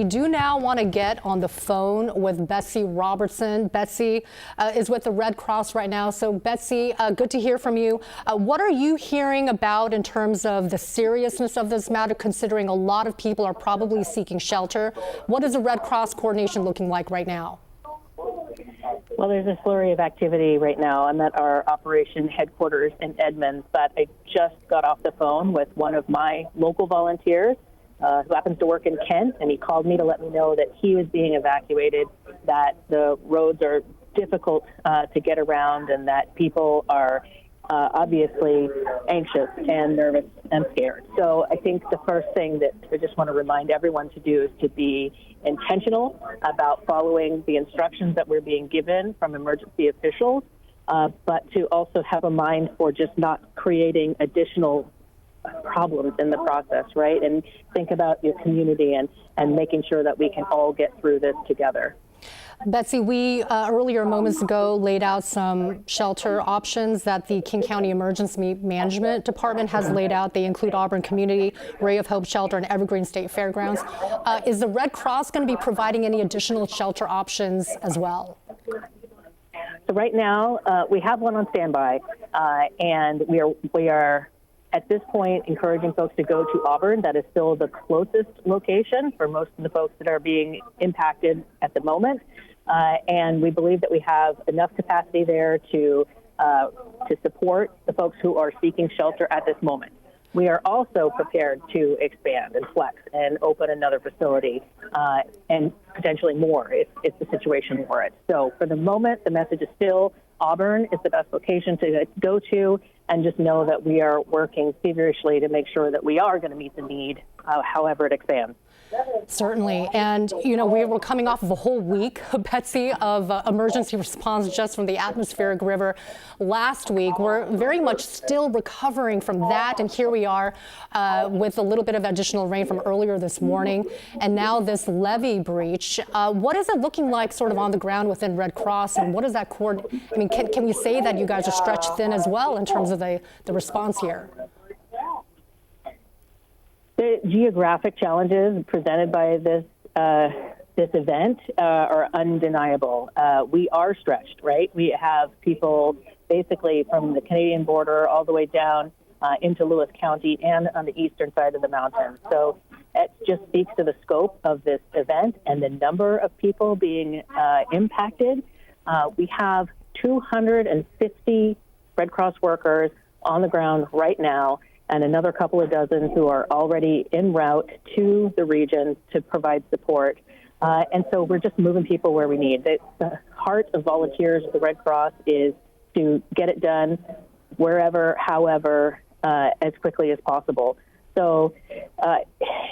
We do now want to get on the phone with Betsy Robertson. Betsy is with the Red Cross right now. So Betsy, good to hear from you. What are you hearing about in terms of the seriousness of this matter, considering a lot of people are probably seeking shelter? What is the Red Cross coordination looking like right now? Well, there's a flurry of activity right now. I'm at our operation headquarters in Edmonds, but I just got off the phone with one of my local volunteers who happens to work in Kent, and he called me to let me know that he was being evacuated, that the roads are difficult to get around, and that people are obviously anxious and nervous and scared. So I think the first thing that I just want to remind everyone to do is to be intentional about following the instructions that we're being given from emergency officials, but to also have a mind for just not creating additional problems in the process, right? And think about your community and making sure that we can all get through this together. Betsy, we earlier moments ago laid out some shelter options that the King County Emergency Management Department has laid out. They include Auburn Community, Ray of Hope Shelter, and Evergreen State Fairgrounds. Is the Red Cross going to be providing any additional shelter options as well? So right now, we have one on standby, and we are at this point encouraging folks to go to Auburn. That is still the closest location for most of the folks that are being impacted at the moment. And we believe that we have enough capacity there to support the folks who are seeking shelter at this moment. We are also prepared to expand and flex and open another facility and potentially more if the situation warrants. So for the moment, the message is still Auburn is the best location to go to, and just know that we are working feverishly to make sure that we are going to meet the need, however it expands. Certainly. And, you know, we were coming off of a whole week, Betsy, of emergency response just from the atmospheric river last week. We're very much still recovering from that. And here we are with a little bit of additional rain from earlier this morning. And now this levee breach. What is it looking like sort of on the ground within Red Cross? And what is that I mean, can we say that you guys are stretched thin as well in terms of the response here? The geographic challenges presented by this event are undeniable. We are stretched, right? We have people basically from the Canadian border all the way down into Lewis County and on the eastern side of the mountains. So it just speaks to the scope of this event and the number of people being impacted. We have 250 Red Cross workers on the ground right now, and another couple of dozen who are already en route to the region to provide support. And so we're just moving people where we need. The heart of volunteers at the Red Cross is to get it done wherever, however, as quickly as possible. So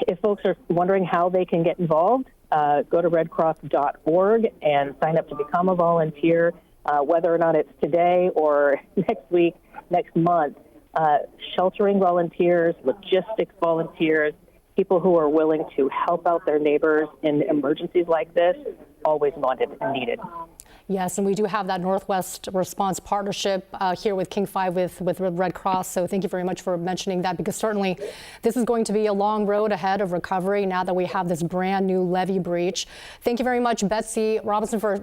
if folks are wondering how they can get involved, go to redcross.org and sign up to become a volunteer, whether or not it's today or next week, next month. Sheltering volunteers, logistics volunteers, people who are willing to help out their neighbors in emergencies like this, always wanted and needed. Yes, and we do have that Northwest Response Partnership here with King 5 with Red Cross. So thank you very much for mentioning that, because certainly this is going to be a long road ahead of recovery now that we have this brand new levee breach. Thank you very much, Betsy Robinson, for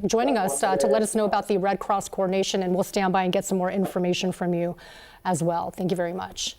joining us to let us know about the Red Cross coordination, and we'll stand by and get some more information from you as well. Thank you very much.